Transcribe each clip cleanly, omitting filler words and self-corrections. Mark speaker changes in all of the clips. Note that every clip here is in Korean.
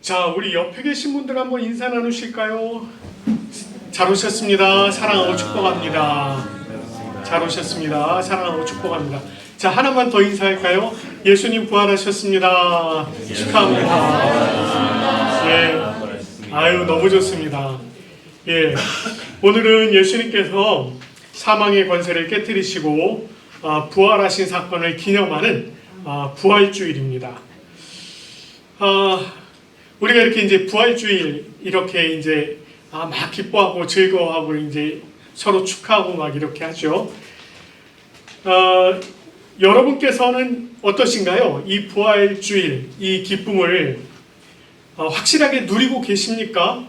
Speaker 1: 자, 우리 옆에 계신 분들 한번 인사 나누실까요? 잘 오셨습니다. 사랑하고 축복합니다. 잘 오셨습니다. 사랑하고 축복합니다. 자, 하나만 더 인사할까요? 예수님 부활하셨습니다. 축하합니다. 예. 아유, 너무 좋습니다. 예. 오늘은 예수님께서 사망의 권세를 깨뜨리시고 부활하신 사건을 기념하는 부활주일입니다. 우리가 이렇게 이제 부활주일 이렇게 이제 막 기뻐하고 즐거워하고 이제 서로 축하하고 막 이렇게 하죠. 여러분께서는 어떠신가요? 이 부활주일 이 기쁨을 확실하게 누리고 계십니까?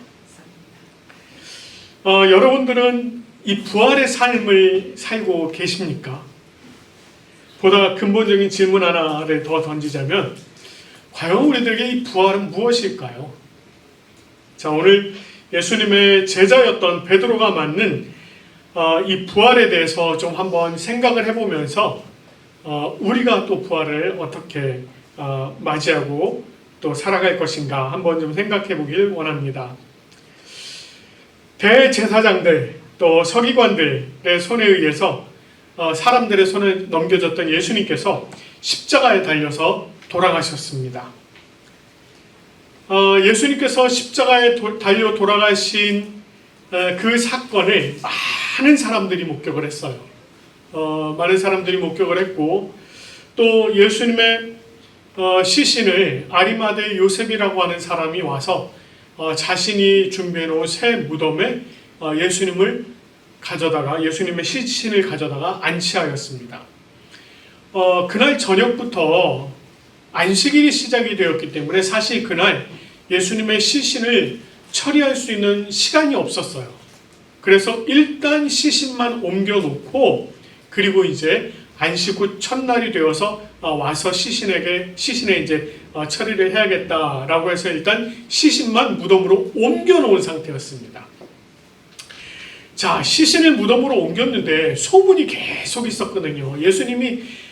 Speaker 1: 여러분들은 이 부활의 삶을 살고 계십니까? 보다 근본적인 질문 하나를 더 던지자면 과연 우리들에게 이 부활은 무엇일까요? 자, 오늘 예수님의 제자였던 베드로가 맞는 이 부활에 대해서 좀 한번 생각을 해보면서 우리가 또 부활을 어떻게 맞이하고 또 살아갈 것인가 한번 좀 생각해 보길 원합니다. 대제사장들 또 서기관들의 손에 의해서 사람들의 손에 넘겨졌던 예수님께서 십자가에 달려서 돌아가셨습니다. 예수님께서 십자가에 달려 돌아가신 그 사건을 많은 사람들이 목격을 했어요. 많은 사람들이 목격을 했고 또 예수님의 시신을 아리마대 요셉이라고 하는 사람이 와서 자신이 준비해 놓은 새 무덤에 예수님의 시신을 가져다가 안치하였습니다. 그날 저녁부터 안식일이 시작이 되었기 때문에 사실 그날 예수님의 시신을 처리할 수 있는 시간이 없었어요. 그래서 일단 시신만 옮겨놓고 그리고 이제 안식 후 첫날이 되어서 와서 시신에 이제 처리를 해야겠다라고 해서 일단 시신만 무덤으로 옮겨놓은 상태였습니다. 자, 시신을 무덤으로 옮겼는데 소문이 계속 있었거든요. 예수님이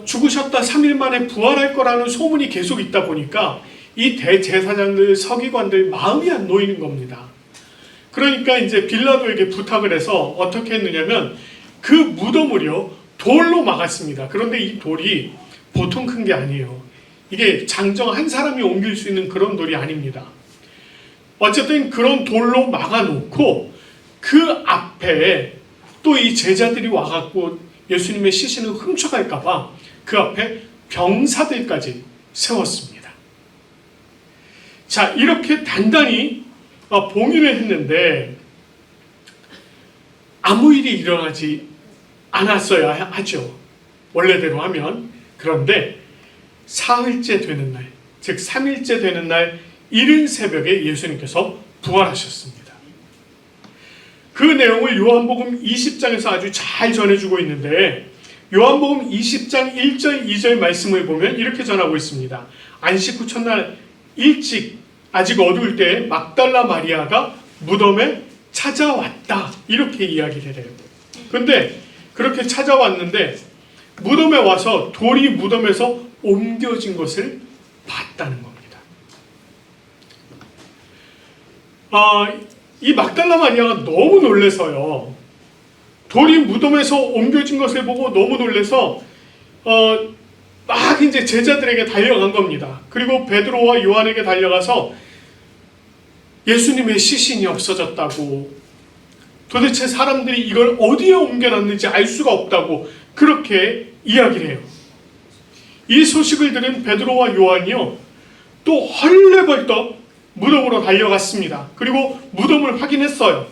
Speaker 1: 죽으셨다 3일 만에 부활할 거라는 소문이 계속 있다 보니까 이 대제사장들, 서기관들 마음이 안 놓이는 겁니다. 그러니까 이제 빌라도에게 부탁을 해서 어떻게 했느냐면 그 무덤을요 돌로 막았습니다. 그런데 이 돌이 보통 큰 게 아니에요. 이게 장정 한 사람이 옮길 수 있는 그런 돌이 아닙니다. 어쨌든 그런 돌로 막아놓고 그 앞에 또 이 제자들이 와갖고 예수님의 시신을 훔쳐갈까봐 그 앞에 병사들까지 세웠습니다. 자, 이렇게 단단히 봉인을 했는데 아무 일이 일어나지 않았어야 하죠. 원래대로 하면. 그런데 사흘째 되는 날, 즉 3일째 되는 날 이른 새벽에 예수님께서 부활하셨습니다. 그 내용을 요한복음 20장에서 아주 잘 전해주고 있는데 요한복음 20장 1절 2절 말씀을 보면 이렇게 전하고 있습니다. 안식 후 첫날 일찍 아직 어두울 때 막달라 마리아가 무덤에 찾아왔다 이렇게 이야기를 해요. 그런데 그렇게 찾아왔는데 무덤에 와서 돌이 무덤에서 옮겨진 것을 봤다는 겁니다. 이 막달라 마리아가 너무 놀라서요. 돌이 무덤에서 옮겨진 것을 보고 너무 놀라서 막 이제 제자들에게 달려간 겁니다. 그리고 베드로와 요한에게 달려가서 예수님의 시신이 없어졌다고, 도대체 사람들이 이걸 어디에 옮겨놨는지 알 수가 없다고 그렇게 이야기를 해요. 이 소식을 들은 베드로와 요한이요 또 헐레벌떡 무덤으로 달려갔습니다. 그리고 무덤을 확인했어요.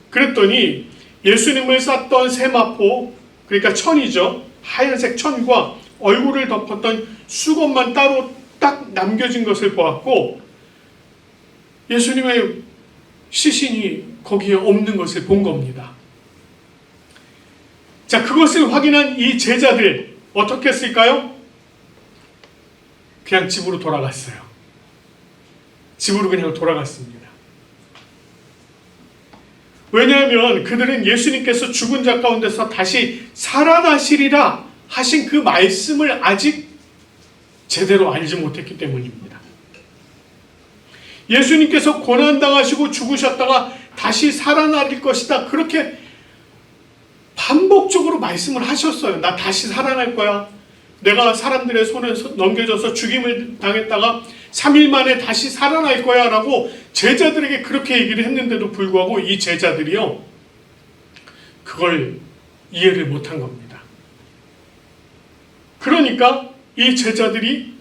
Speaker 1: 그랬더니 예수님을 쌌던 세마포, 그러니까 천이죠. 하얀색 천과 얼굴을 덮었던 수건만 따로 딱 남겨진 것을 보았고 예수님의 시신이 거기에 없는 것을 본 겁니다. 자, 그것을 확인한 이 제자들 어떻게 했을까요? 그냥 집으로 돌아갔어요. 집으로 그냥 돌아갔습니다. 왜냐하면 그들은 예수님께서 죽은 자 가운데서 다시 살아나시리라 하신 그 말씀을 아직 제대로 알지 못했기 때문입니다. 예수님께서 고난당하시고 죽으셨다가 다시 살아날 것이다. 그렇게 반복적으로 말씀을 하셨어요. 나 다시 살아날 거야. 내가 사람들의 손에 넘겨져서 죽임을 당했다가 3일 만에 다시 살아날 거야 라고 제자들에게 그렇게 얘기를 했는데도 불구하고 이 제자들이요, 그걸 이해를 못한 겁니다. 그러니까 이 제자들이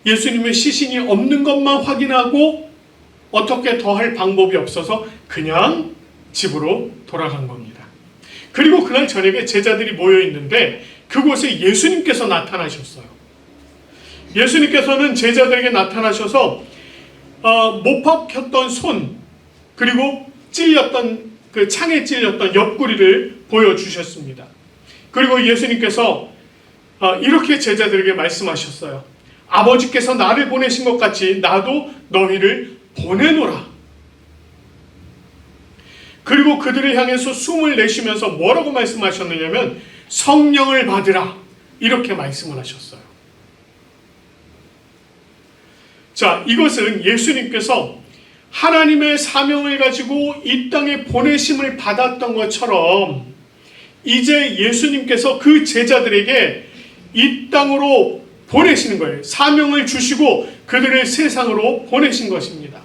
Speaker 1: 예수님의 시신이 없는 것만 확인하고 어떻게 더 할 방법이 없어서 그냥 집으로 돌아간 겁니다. 그리고 그날 저녁에 제자들이 모여 있는데 그곳에 예수님께서 나타나셨어요. 예수님께서는 제자들에게 나타나셔서 못 박혔던 손, 그리고 찔렸던 그 창에 찔렸던 옆구리를 보여주셨습니다. 그리고 예수님께서 이렇게 제자들에게 말씀하셨어요. 아버지께서 나를 보내신 것 같이 나도 너희를 보내노라. 그리고 그들을 향해서 숨을 내쉬면서 뭐라고 말씀하셨느냐면 성령을 받으라, 이렇게 말씀을 하셨어요. 자, 이것은 예수님께서 하나님의 사명을 가지고 이 땅에 보내심을 받았던 것처럼 이제 예수님께서 그 제자들에게 이 땅으로 보내시는 거예요. 사명을 주시고 그들을 세상으로 보내신 것입니다.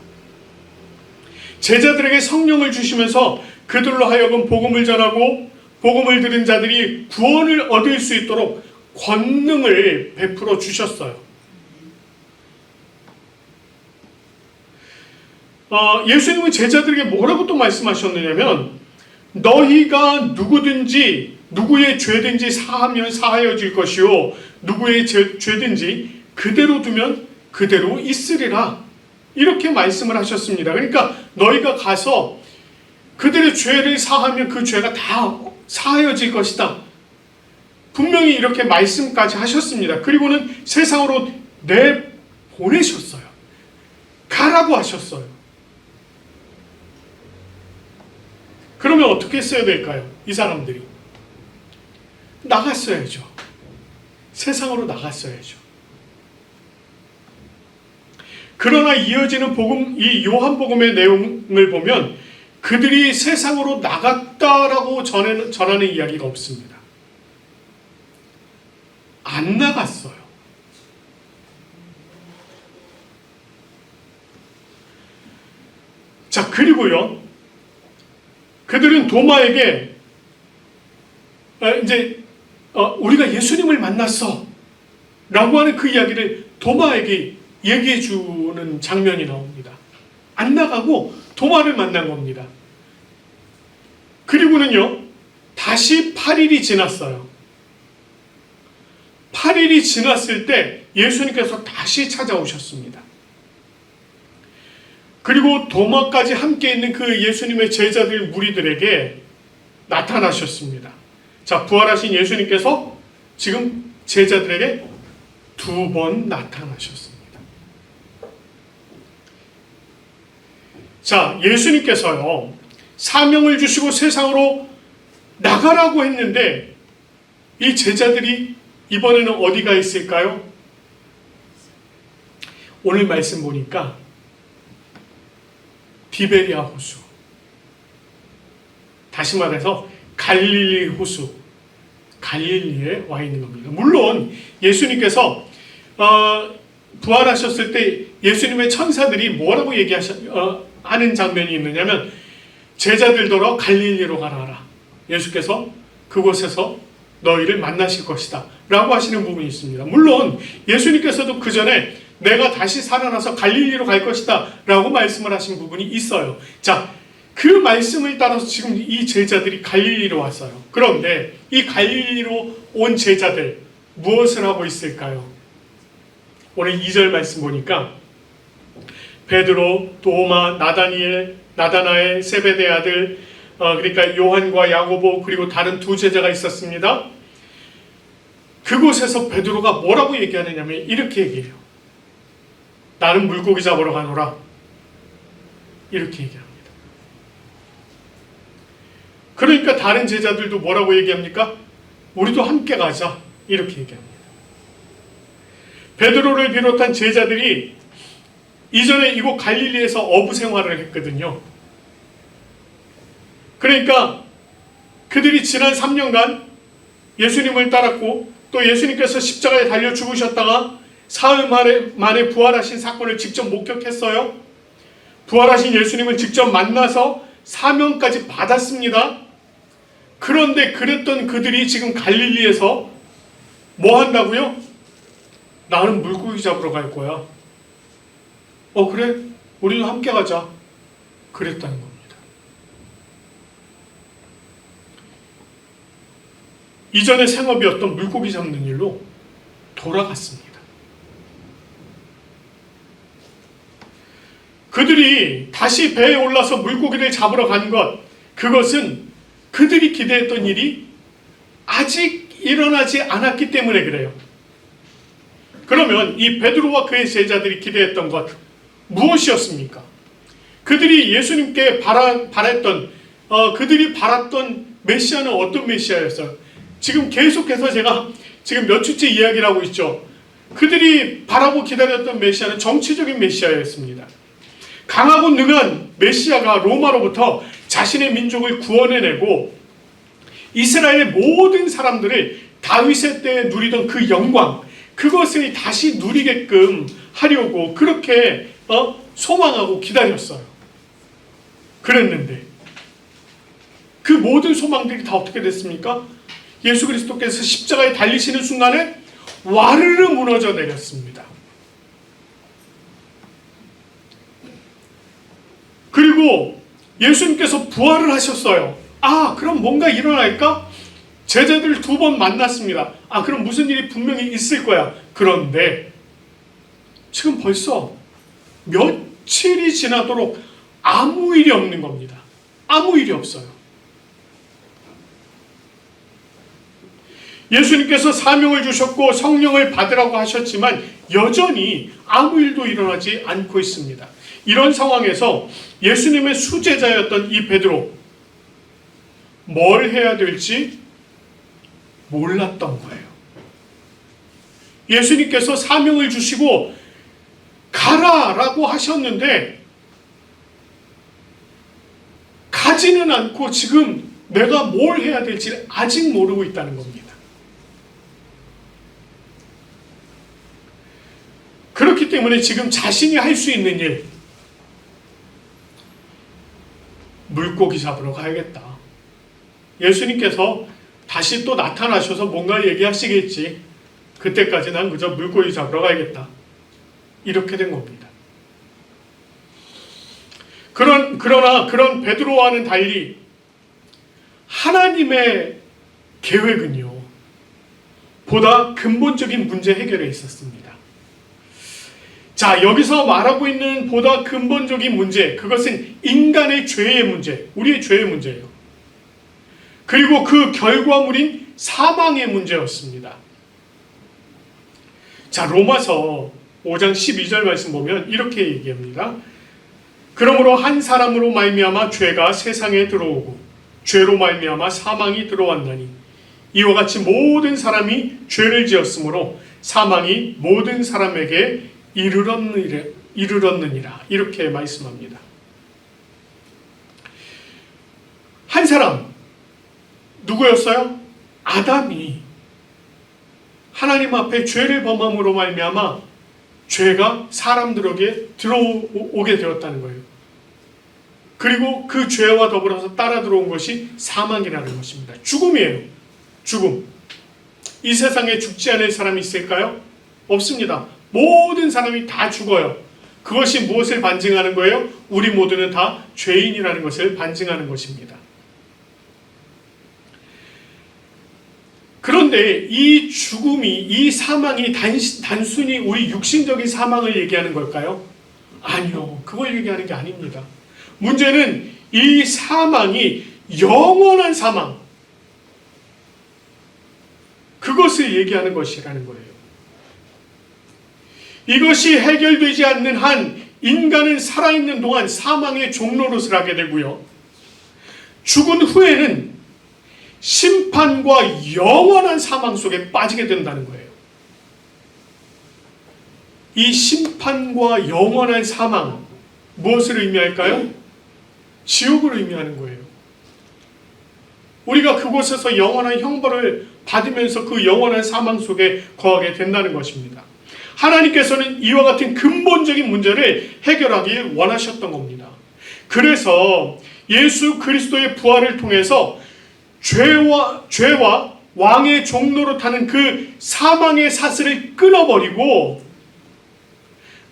Speaker 1: 제자들에게 성령을 주시면서 그들로 하여금 복음을 전하고 복음을 들은 자들이 구원을 얻을 수 있도록 권능을 베풀어 주셨어요. 예수님은 제자들에게 뭐라고 또 말씀하셨느냐면 너희가 누구든지 누구의 죄든지 사하면 사하여질 것이요 누구의 죄든지 그대로 두면 그대로 있으리라, 이렇게 말씀을 하셨습니다. 그러니까 너희가 가서 그들의 죄를 사하면 그 죄가 다 사하여질 것이다, 분명히 이렇게 말씀까지 하셨습니다. 그리고는 세상으로 내보내셨어요. 가라고 하셨어요. 그러면 어떻게 했어야 될까요? 이 사람들이 나갔어야죠. 세상으로 나갔어야죠. 그러나 이어지는 복음, 이 요한복음의 내용을 보면 그들이 세상으로 나갔다라고 전하는 이야기가 없습니다. 안 나갔어요. 자, 그리고요, 그들은 도마에게 이제 우리가 예수님을 만났어 라고 하는 그 이야기를 도마에게 얘기해 주는 장면이 나옵니다. 안 나가고 도마를 만난 겁니다. 그리고는요, 다시 8일이 지났어요. 8일이 지났을 때 예수님께서 다시 찾아오셨습니다. 그리고 도마까지 함께 있는 그 예수님의 제자들 무리들에게 나타나셨습니다. 자, 부활하신 예수님께서 지금 제자들에게 2번 나타나셨습니다. 자, 예수님께서요, 사명을 주시고 세상으로 나가라고 했는데 이 제자들이 이번에는 어디가 있을까요? 오늘 말씀 보니까 디베리아 호수, 다시 말해서 갈릴리 호수, 갈릴리에 와 있는 겁니다. 물론 예수님께서 부활하셨을 때 예수님의 천사들이 뭐라고 하는 장면이 있느냐면 제자들더러 갈릴리로 가라. 예수께서 그곳에서 너희를 만나실 것이다 라고 하시는 부분이 있습니다. 물론 예수님께서도 그 전에 내가 다시 살아나서 갈릴리로 갈 것이다 라고 말씀을 하신 부분이 있어요. 자, 그 말씀을 따라서 지금 이 제자들이 갈릴리로 왔어요. 그런데 이 갈릴리로 온 제자들 무엇을 하고 있을까요? 오늘 2절 말씀 보니까 베드로, 도마, 나다니엘, 나다나엘, 세베대 아들, 그러니까 요한과 야고보, 그리고 다른 2 제자가 있었습니다. 그곳에서 베드로가 뭐라고 얘기하느냐면 이렇게 얘기해요. 나는 물고기 잡으러 가노라, 이렇게 얘기합니다. 그러니까 다른 제자들도 뭐라고 얘기합니까? 우리도 함께 가자, 이렇게 얘기합니다. 베드로를 비롯한 제자들이 이전에 이곳 갈릴리에서 어부 생활을 했거든요. 그러니까 그들이 지난 3년간 예수님을 따랐고 또 예수님께서 십자가에 달려 죽으셨다가 사흘 만에 부활하신 사건을 직접 목격했어요. 부활하신 예수님을 직접 만나서 사명까지 받았습니다. 그런데 그랬던 그들이 지금 갈릴리에서 뭐 한다고요? 나는 물고기 잡으러 갈 거야. 그래? 우리도 함께 가자. 그랬다는 겁니다. 이전의 생업이었던 물고기 잡는 일로 돌아갔습니다. 그들이 다시 배에 올라서 물고기를 잡으러 간 것, 그것은 그들이 기대했던 일이 아직 일어나지 않았기 때문에 그래요. 그러면 이 베드로와 그의 제자들이 기대했던 것 무엇이었습니까? 그들이 예수님께 바랬던 그들이 바랐던 메시아는 어떤 메시아였어요? 지금 계속해서 제가 지금 몇 주째 이야기를 하고 있죠. 그들이 바라고 기다렸던 메시아는 정치적인 메시아였습니다. 강하고 능한 메시아가 로마로부터 자신의 민족을 구원해내고 이스라엘의 모든 사람들을 다윗의 때에 누리던 그 영광, 그것을 다시 누리게끔 하려고 그렇게 소망하고 기다렸어요. 그랬는데 그 모든 소망들이 다 어떻게 됐습니까? 예수 그리스도께서 십자가에 달리시는 순간에 와르르 무너져 내렸습니다. 그리고 예수님께서 부활을 하셨어요. 그럼 뭔가 일어날까? 제자들 2번 만났습니다. 그럼 무슨 일이 분명히 있을 거야. 그런데 지금 벌써 며칠이 지나도록 아무 일이 없는 겁니다. 아무 일이 없어요. 예수님께서 사명을 주셨고 성령을 받으라고 하셨지만 여전히 아무 일도 일어나지 않고 있습니다. 이런 상황에서 예수님의 수제자였던 이 베드로, 뭘 해야 될지 몰랐던 거예요. 예수님께서 사명을 주시고 가라라고 하셨는데 가지는 않고 지금 내가 뭘 해야 될지 아직 모르고 있다는 겁니다. 그렇기 때문에 지금 자신이 할 수 있는 일, 물고기 잡으러 가야겠다. 예수님께서 다시 또 나타나셔서 뭔가 얘기하시겠지. 그때까지 난 그저 물고기 잡으러 가야겠다. 이렇게 된 겁니다. 그러나 그런 베드로와는 달리 하나님의 계획은요, 보다 근본적인 문제 해결에 있었습니다. 자, 여기서 말하고 있는 보다 근본적인 문제, 그것은 인간의 죄의 문제, 우리의 죄의 문제예요. 그리고 그 결과물인 사망의 문제였습니다. 자, 로마서 5장 12절 말씀 보면 이렇게 얘기합니다. 그러므로 한 사람으로 말미암아 죄가 세상에 들어오고 죄로 말미암아 사망이 들어왔나니 이와 같이 모든 사람이 죄를 지었으므로 사망이 모든 사람에게 이르렀느니라. 이렇게 말씀합니다. 한 사람, 누구였어요? 아담이 하나님 앞에 죄를 범함으로 말미암아 죄가 사람들에게 들어오게 되었다는 거예요. 그리고 그 죄와 더불어서 따라 들어온 것이 사망이라는 것입니다. 죽음이에요. 죽음. 이 세상에 죽지 않을 사람이 있을까요? 없습니다. 모든 사람이 다 죽어요. 그것이 무엇을 반증하는 거예요? 우리 모두는 다 죄인이라는 것을 반증하는 것입니다. 그런데 이 죽음이, 이 사망이 단순히 우리 육신적인 사망을 얘기하는 걸까요? 아니요. 그걸 얘기하는 게 아닙니다. 문제는 이 사망이 영원한 사망, 그것을 얘기하는 것이라는 거예요. 이것이 해결되지 않는 한 인간은 살아있는 동안 사망의 종노릇을 하게 되고요. 죽은 후에는 심판과 영원한 사망 속에 빠지게 된다는 거예요. 이 심판과 영원한 사망, 무엇을 의미할까요? 지옥을 의미하는 거예요. 우리가 그곳에서 영원한 형벌을 받으면서 그 영원한 사망 속에 거하게 된다는 것입니다. 하나님께서는 이와 같은 근본적인 문제를 해결하길 원하셨던 겁니다. 그래서 예수 그리스도의 부활을 통해서 죄와 왕의 종로로 타는 그 사망의 사슬을 끊어버리고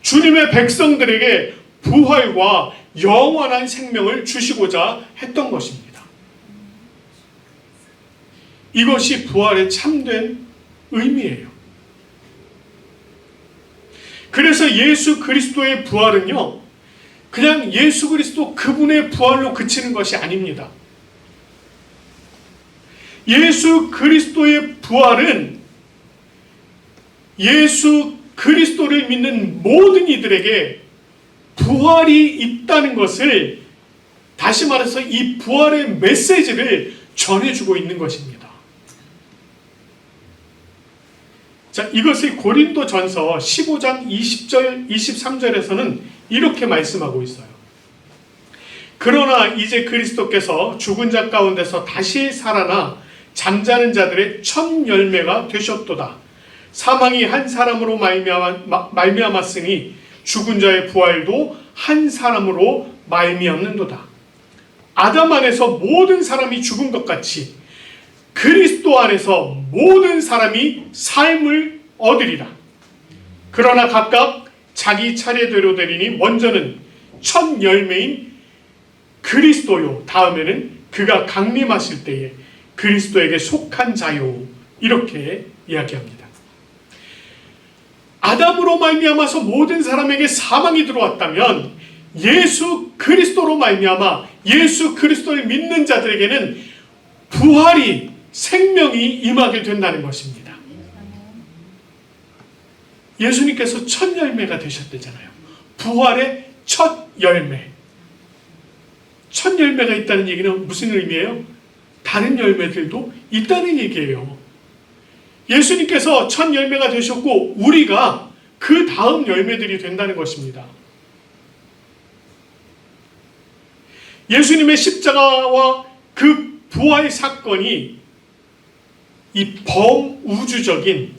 Speaker 1: 주님의 백성들에게 부활과 영원한 생명을 주시고자 했던 것입니다. 이것이 부활의 참된 의미예요. 그래서 예수 그리스도의 부활은요, 그냥 예수 그리스도 그분의 부활로 그치는 것이 아닙니다. 예수 그리스도의 부활은 예수 그리스도를 믿는 모든 이들에게 부활이 있다는 것을, 다시 말해서 이 부활의 메시지를 전해주고 있는 것입니다. 자, 이것을 고린도전서 15장 20절, 23절에서는 이렇게 말씀하고 있어요. 그러나 이제 그리스도께서 죽은 자 가운데서 다시 살아나 잠자는 자들의 첫 열매가 되셨도다. 사망이 한 사람으로 말미암았으니 죽은 자의 부활도 한 사람으로 말미암는도다. 아담 안에서 모든 사람이 죽은 것 같이 그리스도 안에서 모든 사람이 삶을 얻으리라. 그러나 각각 자기 차례대로 되리니 먼저는 첫 열매인 그리스도요, 다음에는 그가 강림하실 때에 그리스도에게 속한 자요, 이렇게 이야기합니다. 아담으로 말미암아서 모든 사람에게 사망이 들어왔다면 예수 그리스도로 말미암아 예수 그리스도를 믿는 자들에게는 부활이, 생명이 임하게 된다는 것입니다. 예수님께서 첫 열매가 되셨대잖아요. 부활의 첫 열매. 첫 열매가 있다는 얘기는 무슨 의미예요? 다른 열매들도 있다는 얘기예요. 예수님께서 첫 열매가 되셨고 우리가 그 다음 열매들이 된다는 것입니다. 예수님의 십자가와 그 부활 사건이 이 범우주적인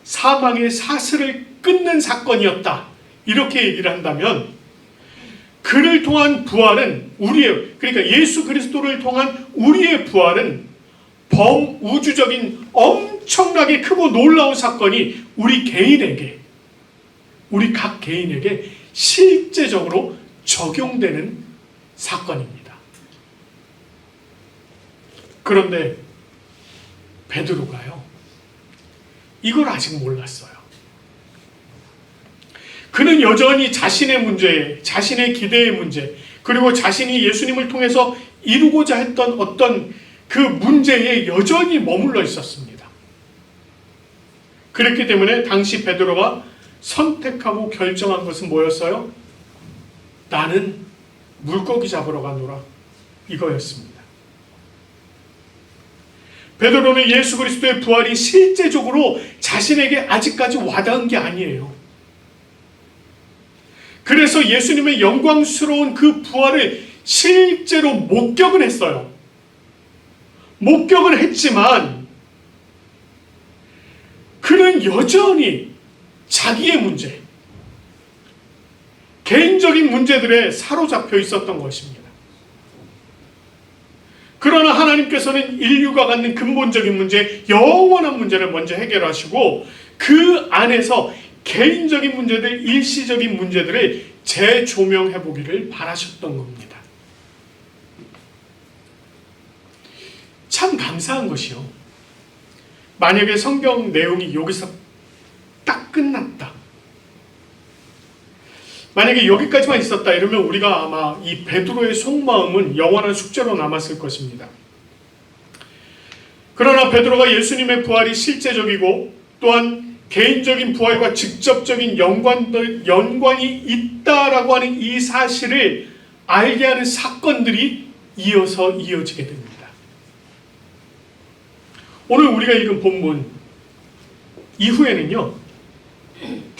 Speaker 1: 사망의 사슬을 끊는 사건이었다, 이렇게 얘기를 한다면 그를 통한 부활은 그러니까 예수 그리스도를 통한 우리의 부활은 범우주적인 엄청나게 크고 놀라운 사건이 우리 각 개인에게 실제적으로 적용되는 사건입니다. 그런데 베드로가요, 이걸 아직 몰랐어요. 그는 여전히 자신의 문제, 자신의 기대의 문제, 그리고 자신이 예수님을 통해서 이루고자 했던 어떤 그 문제에 여전히 머물러 있었습니다. 그렇기 때문에 당시 베드로가 선택하고 결정한 것은 뭐였어요? 나는 물고기 잡으러 가노라, 이거였습니다. 베드로는 예수 그리스도의 부활이 실제적으로 자신에게 아직까지 와닿은 게 아니에요. 그래서 예수님의 영광스러운 그 부활을 실제로 목격은 했어요. 목격을 했지만 그는 여전히 자기의 문제, 개인적인 문제들에 사로잡혀 있었던 것입니다. 그러나 하나님께서는 인류가 갖는 근본적인 문제, 영원한 문제를 먼저 해결하시고 그 안에서 개인적인 문제들, 일시적인 문제들을 재조명해 보기를 바라셨던 겁니다. 참 감사한 것이요, 만약에 성경 내용이 여기서 딱 끝났다, 만약에 여기까지만 있었다 이러면 우리가 아마 이 베드로의 속마음은 영원한 숙제로 남았을 것입니다. 그러나 베드로가 예수님의 부활이 실제적이고 또한 개인적인 부활과 직접적인 연관이 있다라고 하는 이 사실을 알게 하는 사건들이 이어지게 됩니다. 오늘 우리가 읽은 본문 이후에는요,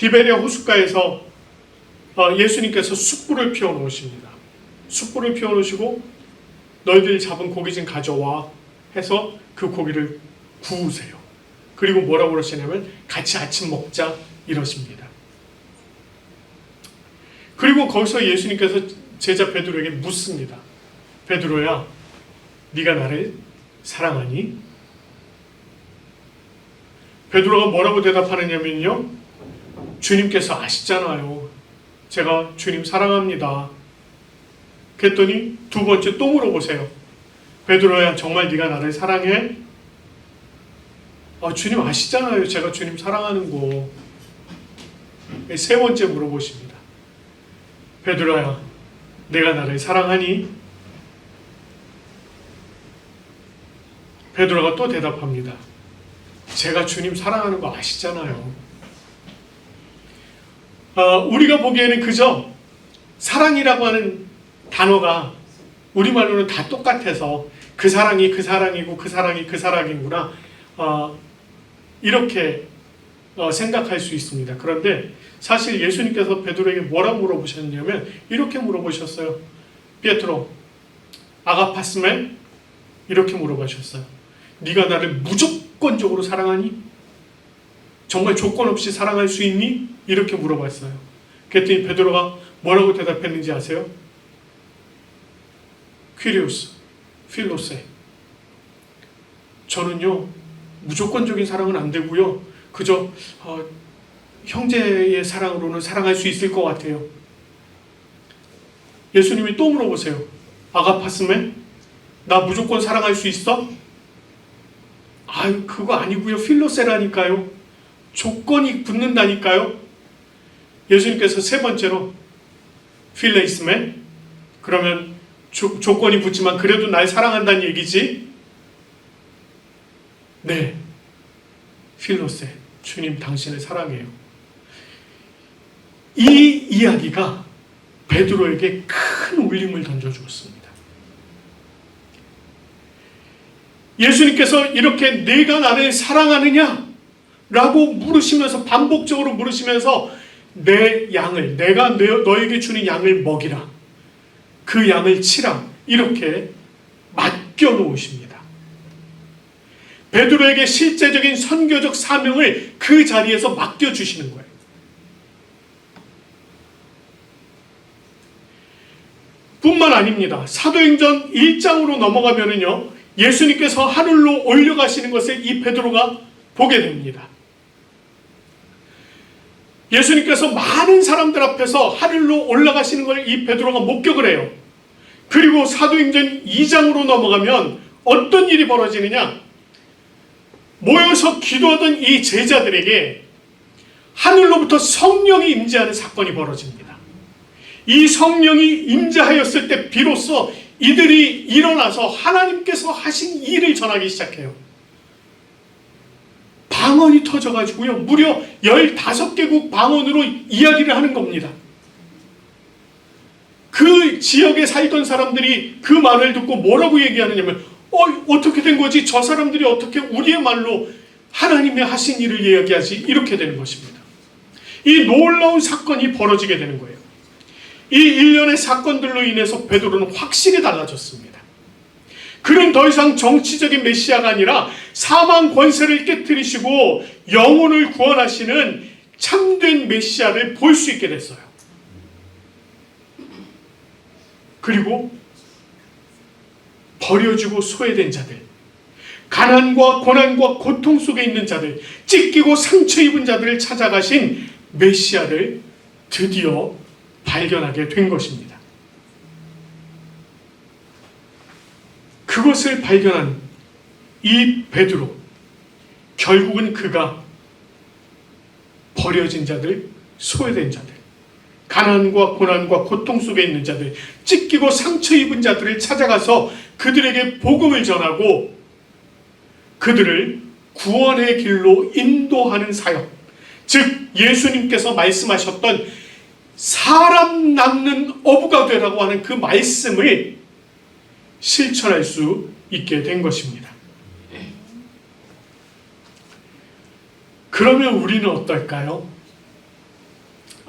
Speaker 1: 디베랴 호숫가에서 예수님께서 숯불을 피워 놓으십니다. 숯불을 피워 놓으시고 너희들이 잡은 고기 좀 가져와 해서 그 고기를 구우세요. 그리고 뭐라고 그러시냐면 같이 아침 먹자 이러십니다. 그리고 거기서 예수님께서 제자 베드로에게 묻습니다. 베드로야, 네가 나를 사랑하니? 베드로가 뭐라고 대답하느냐면요, 주님께서 아시잖아요. 제가 주님 사랑합니다. 그랬더니 두 번째 또 물어보세요. 베드로야, 정말 네가 나를 사랑해? 주님 아시잖아요. 제가 주님 사랑하는 거. 세 번째 물어보십니다. 베드로야, 내가 나를 사랑하니? 베드로가 또 대답합니다. 제가 주님 사랑하는 거 아시잖아요. 우리가 보기에는 그저 사랑이라고 하는 단어가 우리말로는 다 똑같아서 그 사랑이 그 사랑이고 그 사랑이 그 사랑이구나, 이렇게 생각할 수 있습니다. 그런데 사실 예수님께서 베드로에게 뭐라고 물어보셨냐면 이렇게 물어보셨어요. 피에트로, 아가파스메? 이렇게 물어보셨어요. 네가 나를 무조건적으로 사랑하니? 정말 조건 없이 사랑할 수 있니? 이렇게 물어봤어요. 그랬더니 베드로가 뭐라고 대답했는지 아세요? 퀴리오스, 필로세. 저는요, 무조건적인 사랑은 안 되고요, 그저 형제의 사랑으로는 사랑할 수 있을 것 같아요. 예수님이 또 물어보세요. 아가파스메? 나 무조건 사랑할 수 있어? 그거 아니고요, 필로세라니까요. 조건이 붙는다니까요. 예수님께서 세 번째로 필레이스메? 그러면 조건이 붙지만 그래도 날 사랑한다는 얘기지? 네, 필로세, 주님 당신을 사랑해요. 이 이야기가 베드로에게 큰 울림을 던져주었습니다. 예수님께서 이렇게 내가 나를 사랑하느냐? 라고 물으시면서, 반복적으로 물으시면서 내 양을, 내가 너에게 주는 양을 먹이라, 그 양을 치라, 이렇게 맡겨놓으십니다. 베드로에게 실제적인 선교적 사명을 그 자리에서 맡겨주시는 거예요. 뿐만 아닙니다. 사도행전 1장으로 넘어가면은요, 예수님께서 하늘로 올려가시는 것을 이 베드로가 보게 됩니다. 예수님께서 많은 사람들 앞에서 하늘로 올라가시는 걸 이 베드로가 목격을 해요. 그리고 사도행전 2장으로 넘어가면 어떤 일이 벌어지느냐? 모여서 기도하던 이 제자들에게 하늘로부터 성령이 임재하는 사건이 벌어집니다. 이 성령이 임재하였을 때 비로소 이들이 일어나서 하나님께서 하신 일을 전하기 시작해요. 방언이 터져가지고요, 무려 15개국 방언으로 이야기를 하는 겁니다. 그 지역에 살던 사람들이 그 말을 듣고 뭐라고 얘기하느냐면, 어떻게 된 거지? 저 사람들이 어떻게 우리의 말로 하나님의 하신 일을 이야기하지? 이렇게 되는 것입니다. 이 놀라운 사건이 벌어지게 되는 거예요. 이 일련의 사건들로 인해서 베드로는 확실히 달라졌습니다. 그는 더 이상 정치적인 메시아가 아니라 사망 권세를 깨뜨리시고 영혼을 구원하시는 참된 메시아를 볼 수 있게 됐어요. 그리고 버려지고 소외된 자들, 가난과 고난과 고통 속에 있는 자들, 찢기고 상처 입은 자들을 찾아가신 메시아를 드디어 발견하게 된 것입니다. 그것을 발견한 이 베드로, 결국은 그가 버려진 자들, 소외된 자들, 가난과 고난과 고통 속에 있는 자들, 찢기고 상처 입은 자들을 찾아가서 그들에게 복음을 전하고 그들을 구원의 길로 인도하는 사역, 즉 예수님께서 말씀하셨던 사람 낚는 어부가 되라고 하는 그 말씀을 실천할 수 있게 된 것입니다. 그러면 우리는 어떨까요?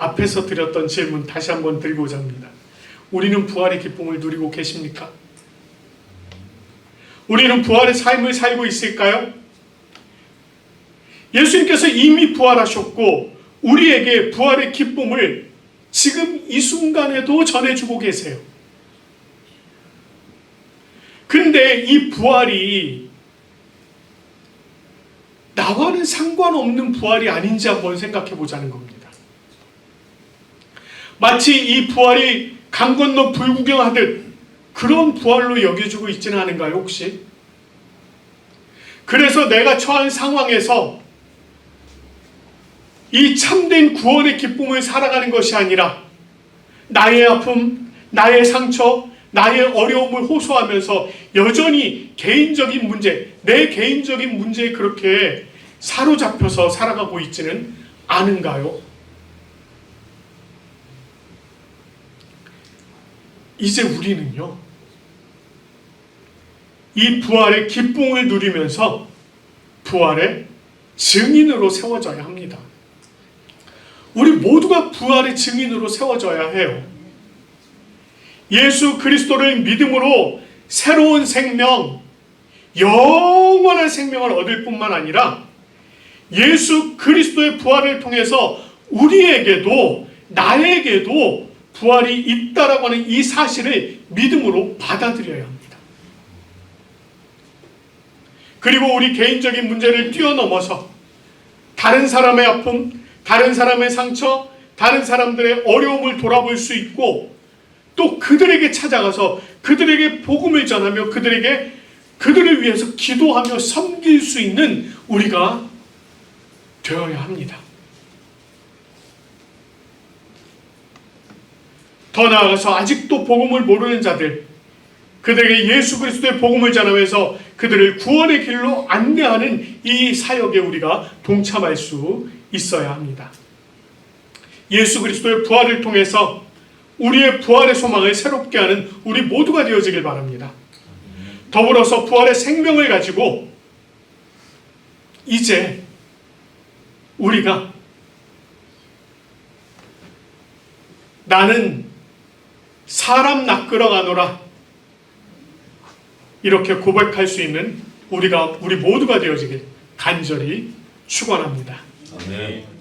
Speaker 1: 앞에서 드렸던 질문 다시 한번 드리고자 합니다. 우리는 부활의 기쁨을 누리고 계십니까? 우리는 부활의 삶을 살고 있을까요? 예수님께서 이미 부활하셨고 우리에게 부활의 기쁨을 지금 이 순간에도 전해주고 계세요. 그런데 이 부활이 나와는 상관없는 부활이 아닌지 한번 생각해 보자는 겁니다. 마치 이 부활이 강 건너 불구경하듯 그런 부활로 여겨지고 있지는 않은가요, 혹시? 그래서 내가 처한 상황에서 이 참된 구원의 기쁨을 살아가는 것이 아니라 나의 아픔, 나의 상처, 나의 어려움을 호소하면서 여전히 개인적인 문제, 내 개인적인 문제에 그렇게 사로잡혀서 살아가고 있지는 않은가요? 이제 우리는요, 이 부활의 기쁨을 누리면서 부활의 증인으로 세워져야 합니다. 우리 모두가 부활의 증인으로 세워져야 해요. 예수 그리스도를 믿음으로 새로운 생명, 영원한 생명을 얻을 뿐만 아니라 예수 그리스도의 부활을 통해서 우리에게도 나에게도 부활이 있다라고 하는 이 사실을 믿음으로 받아들여야 합니다. 그리고 우리 개인적인 문제를 뛰어넘어서 다른 사람의 아픔, 다른 사람의 상처, 다른 사람들의 어려움을 돌아볼 수 있고 또 그들에게 찾아가서 그들에게 복음을 전하며 그들을 위해서 기도하며 섬길 수 있는 우리가 되어야 합니다. 더 나아가서 아직도 복음을 모르는 자들, 그들에게 예수 그리스도의 복음을 전하면서 그들을 구원의 길로 안내하는 이 사역에 우리가 동참할 수 있어야 합니다. 예수 그리스도의 부활을 통해서 우리의 부활의 소망을 새롭게 하는 우리 모두가 되어지길 바랍니다. 더불어서 부활의 생명을 가지고 이제 우리가 나는 사람 낚으러 가노라 이렇게 고백할 수 있는 우리 모두가 되어지길 간절히 축원합니다.
Speaker 2: 아멘.